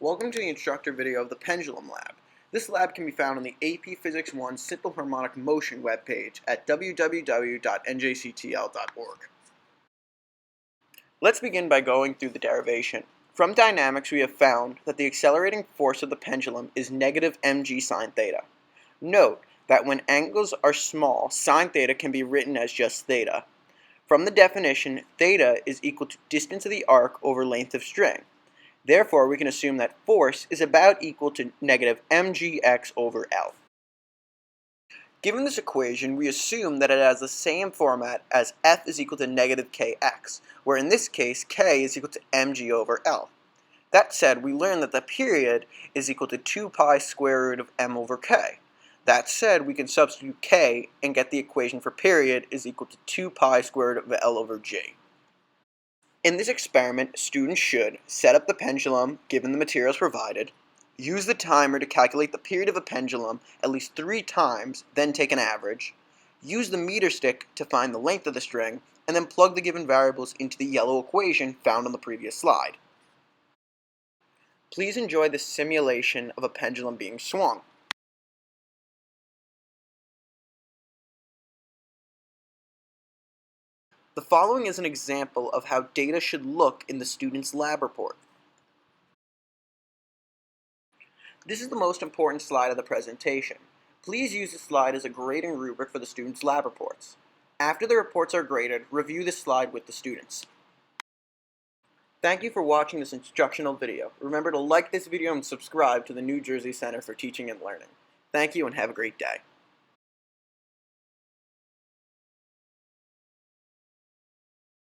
Welcome to the instructor video of the Pendulum Lab. This lab can be found on the AP Physics 1 Simple Harmonic Motion webpage at www.njctl.org. Let's begin by going through the derivation. From dynamics, we have found that the accelerating force of the pendulum is negative mg sine theta. Note that when angles are small, sine theta can be written as just theta. From the definition, theta is equal to distance of the arc over length of string. Therefore, we can assume that force is about equal to negative mgx over L. Given this equation, we assume that it has the same format as F is equal to negative kx, where in this case, k is equal to mg over L. That said, we learned that the period is equal to 2 pi square root of m over k. That said, we can substitute k and get the equation for period is equal to 2 pi square root of L over g. In this experiment, students should set up the pendulum given the materials provided, use the timer to calculate the period of a pendulum at least 3 times, then take an average, use the meter stick to find the length of the string, and then plug the given variables into the yellow equation found on the previous slide. Please enjoy this simulation of a pendulum being swung. The following is an example of how data should look in the student's lab report. This is the most important slide of the presentation. Please use this slide as a grading rubric for the students' lab reports. After the reports are graded, review this slide with the students. Thank you for watching this instructional video. Remember to like this video and subscribe to the New Jersey Center for Teaching and Learning. Thank you and have a great day.